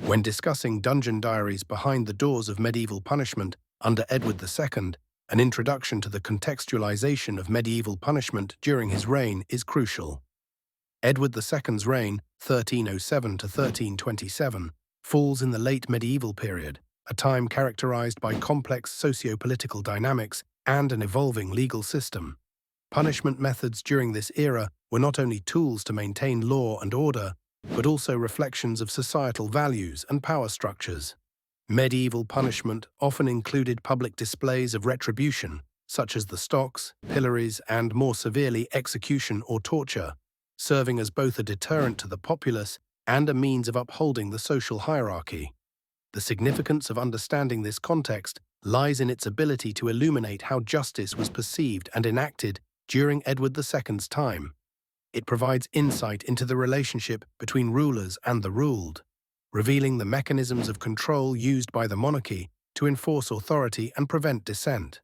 When discussing Dungeon Diaries Behind the Doors of Medieval Punishment under Edward II, an introduction to the contextualization of medieval punishment during his reign is crucial. Edward II's reign, 1307 to 1327, falls in the late medieval period, a time characterized by complex socio-political dynamics and an evolving legal system. Punishment methods during this era were not only tools to maintain law and order, but also reflections of societal values and power structures. Medieval punishment often included public displays of retribution, such as the stocks, pillories, and more severely execution or torture, serving as both a deterrent to the populace and a means of upholding the social hierarchy. The significance of understanding this context lies in its ability to illuminate how justice was perceived and enacted during Edward II's time. It provides insight into the relationship between rulers and the ruled, revealing the mechanisms of control used by the monarchy to enforce authority and prevent dissent.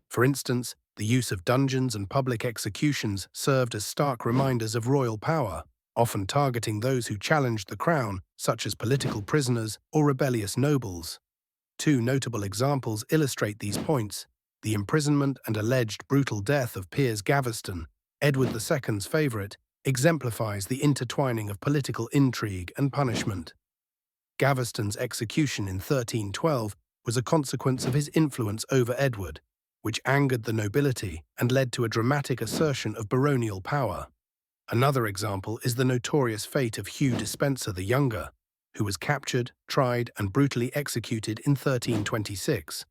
For instance, the use of dungeons and public executions served as stark reminders of royal power, often targeting those who challenged the crown, such as political prisoners or rebellious nobles. Two notable examples illustrate these points: the imprisonment and alleged brutal death of Piers Gaveston, Edward II's favourite, exemplifies the intertwining of political intrigue and punishment. Gaveston's execution in 1312 was a consequence of his influence over Edward, which angered the nobility and led to a dramatic assertion of baronial power. Another example is the notorious fate of Hugh Despenser the Younger, who was captured, tried, and brutally executed in 1326.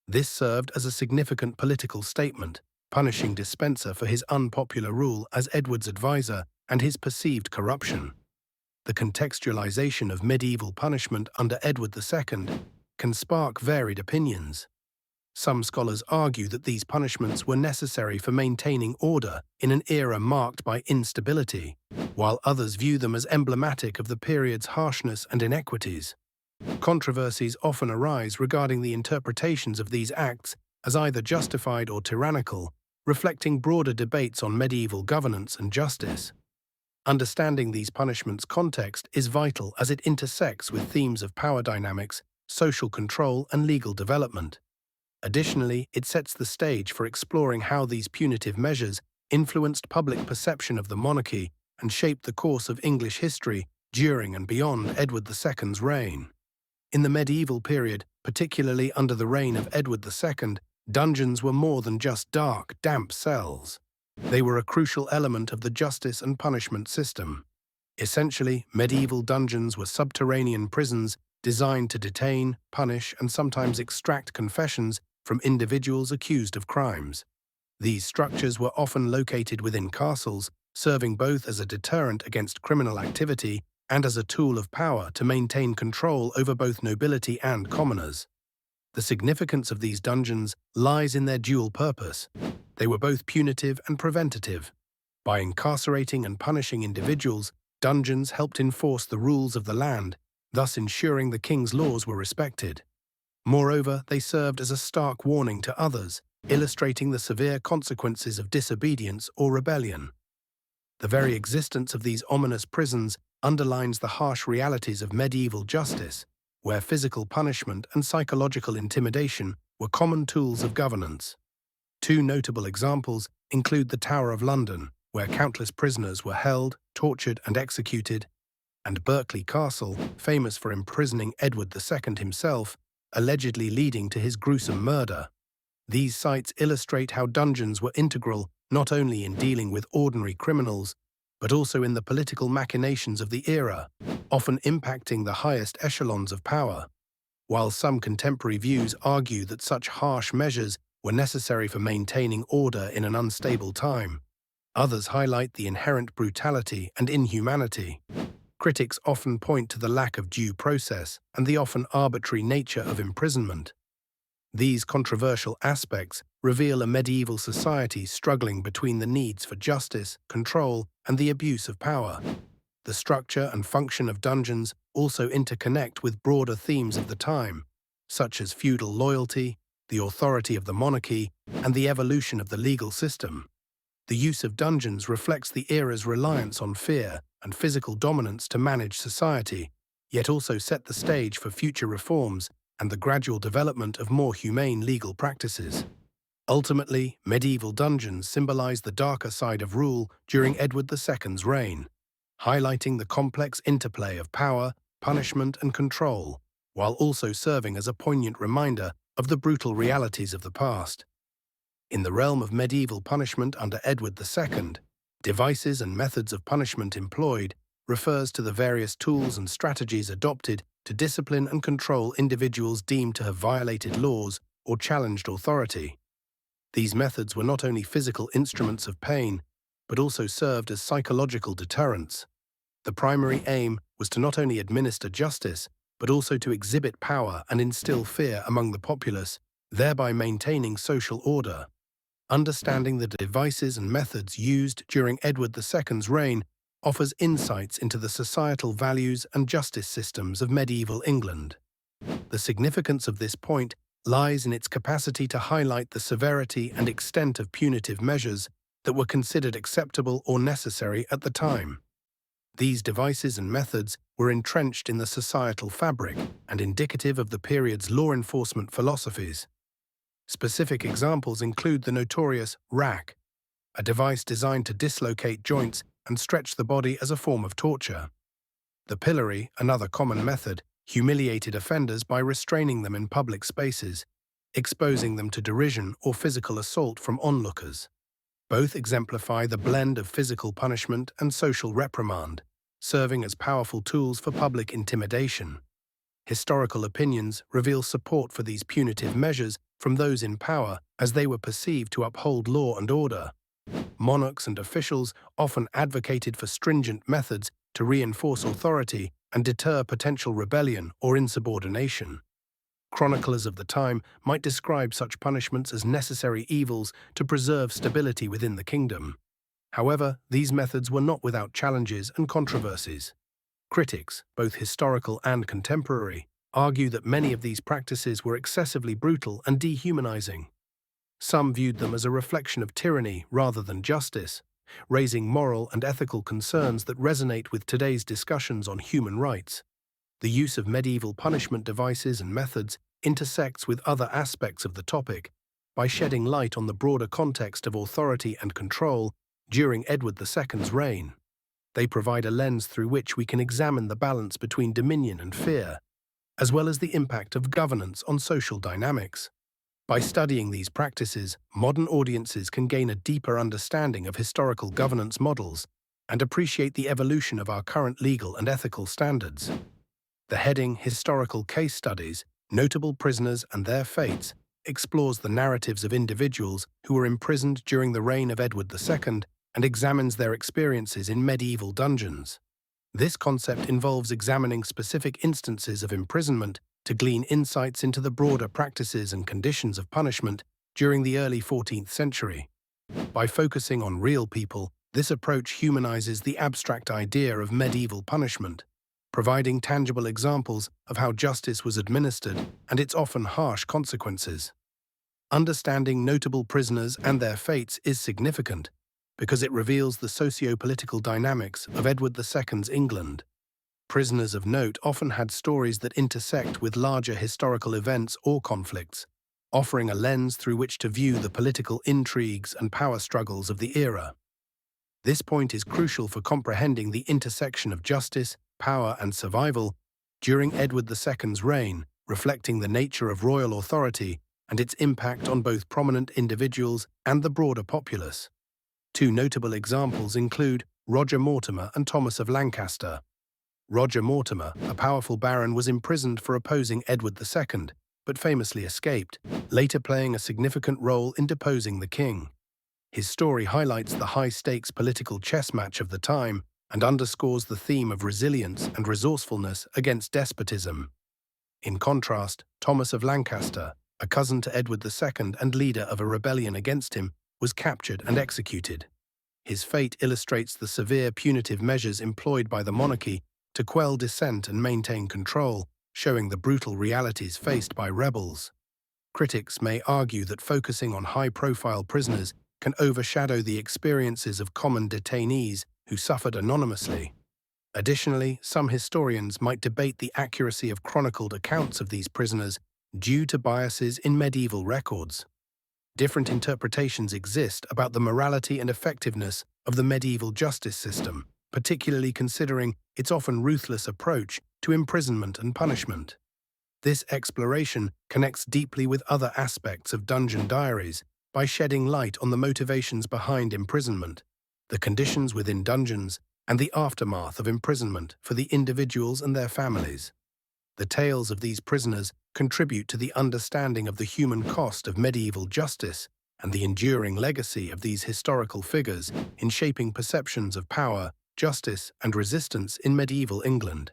This served as a significant political statement, punishing Despenser for his unpopular rule as Edward's advisor and his perceived corruption. The contextualization of medieval punishment under Edward II can spark varied opinions. Some scholars argue that these punishments were necessary for maintaining order in an era marked by instability, while others view them as emblematic of the period's harshness and inequities. Controversies often arise regarding the interpretations of these acts as either justified or tyrannical, reflecting broader debates on medieval governance and justice. Understanding these punishments' context is vital as it intersects with themes of power dynamics, social control, and legal development. Additionally, it sets the stage for exploring how these punitive measures influenced public perception of the monarchy and shaped the course of English history during and beyond Edward II's reign. In the medieval period, particularly under the reign of Edward II, dungeons were more than just dark, damp cells. They were a crucial element of the justice and punishment system. Essentially, medieval dungeons were subterranean prisons designed to detain, punish, and sometimes extract confessions from individuals accused of crimes. These structures were often located within castles, serving both as a deterrent against criminal activity and as a tool of power to maintain control over both nobility and commoners. The significance of these dungeons lies in their dual purpose. They were both punitive and preventative. By incarcerating and punishing individuals, dungeons helped enforce the rules of the land, thus ensuring the king's laws were respected. Moreover, they served as a stark warning to others, illustrating the severe consequences of disobedience or rebellion. The very existence of these ominous prisons underlines the harsh realities of medieval justice, where physical punishment and psychological intimidation were common tools of governance. Two notable examples include the Tower of London, where countless prisoners were held, tortured, and executed, and Berkeley Castle, famous for imprisoning Edward II himself, allegedly leading to his gruesome murder. These sites illustrate how dungeons were integral not only in dealing with ordinary criminals, but also in the political machinations of the era, often impacting the highest echelons of power. While some contemporary views argue that such harsh measures were necessary for maintaining order in an unstable time, others highlight the inherent brutality and inhumanity. Critics often point to the lack of due process and the often arbitrary nature of imprisonment. These controversial aspects reveal a medieval society struggling between the needs for justice, control, and the abuse of power. The structure and function of dungeons also interconnect with broader themes of the time, such as feudal loyalty, the authority of the monarchy, and the evolution of the legal system. The use of dungeons reflects the era's reliance on fear and physical dominance to manage society, yet also set the stage for future reforms and the gradual development of more humane legal practices. Ultimately, medieval dungeons symbolize the darker side of rule during Edward II's reign, highlighting the complex interplay of power, punishment, and control, while also serving as a poignant reminder of the brutal realities of the past. In the realm of medieval punishment under Edward II, devices and methods of punishment employed refers to the various tools and strategies adopted to discipline and control individuals deemed to have violated laws or challenged authority. These methods were not only physical instruments of pain, but also served as psychological deterrents. The primary aim was to not only administer justice, but also to exhibit power and instill fear among the populace, thereby maintaining social order. Understanding the devices and methods used during Edward II's reign offers insights into the societal values and justice systems of medieval England. The significance of this point lies in its capacity to highlight the severity and extent of punitive measures that were considered acceptable or necessary at the time. These devices and methods were entrenched in the societal fabric and indicative of the period's law enforcement philosophies. Specific examples include the notorious rack, a device designed to dislocate joints and stretch the body as a form of torture. The pillory, another common method, humiliated offenders by restraining them in public spaces, exposing them to derision or physical assault from onlookers. Both exemplify the blend of physical punishment and social reprimand, serving as powerful tools for public intimidation. Historical opinions reveal support for these punitive measures from those in power as they were perceived to uphold law and order. Monarchs and officials often advocated for stringent methods to reinforce authority and deter potential rebellion or insubordination. Chroniclers of the time might describe such punishments as necessary evils to preserve stability within the kingdom. However, these methods were not without challenges and controversies. Critics, both historical and contemporary, argue that many of these practices were excessively brutal and dehumanizing. Some viewed them as a reflection of tyranny rather than justice, raising moral and ethical concerns that resonate with today's discussions on human rights. The use of medieval punishment devices and methods intersects with other aspects of the topic by shedding light on the broader context of authority and control during Edward II's reign. They provide a lens through which we can examine the balance between dominion and fear, as well as the impact of governance on social dynamics. By studying these practices, modern audiences can gain a deeper understanding of historical governance models and appreciate the evolution of our current legal and ethical standards. The heading Historical Case Studies, Notable Prisoners and Their Fates explores the narratives of individuals who were imprisoned during the reign of Edward II and examines their experiences in medieval dungeons. This concept involves examining specific instances of imprisonment to glean insights into the broader practices and conditions of punishment during the early 14th century. By focusing on real people, this approach humanizes the abstract idea of medieval punishment, providing tangible examples of how justice was administered and its often harsh consequences. Understanding notable prisoners and their fates is significant because it reveals the socio-political dynamics of Edward II's England. Prisoners of note often had stories that intersect with larger historical events or conflicts, offering a lens through which to view the political intrigues and power struggles of the era. This point is crucial for comprehending the intersection of justice, power, and survival during Edward II's reign, reflecting the nature of royal authority and its impact on both prominent individuals and the broader populace. Two notable examples include Roger Mortimer and Thomas of Lancaster. Roger Mortimer, a powerful baron, was imprisoned for opposing Edward II, but famously escaped, later playing a significant role in deposing the king. His story highlights the high-stakes political chess match of the time and underscores the theme of resilience and resourcefulness against despotism. In contrast, Thomas of Lancaster, a cousin to Edward II and leader of a rebellion against him, was captured and executed. His fate illustrates the severe punitive measures employed by the monarchy to quell dissent and maintain control, showing the brutal realities faced by rebels. Critics may argue that focusing on high-profile prisoners can overshadow the experiences of common detainees who suffered anonymously. Additionally, some historians might debate the accuracy of chronicled accounts of these prisoners due to biases in medieval records. Different interpretations exist about the morality and effectiveness of the medieval justice system, particularly considering its often ruthless approach to imprisonment and punishment. This exploration connects deeply with other aspects of dungeon diaries by shedding light on the motivations behind imprisonment, the conditions within dungeons, and the aftermath of imprisonment for the individuals and their families. The tales of these prisoners contribute to the understanding of the human cost of medieval justice and the enduring legacy of these historical figures in shaping perceptions of power, justice, and resistance in medieval England.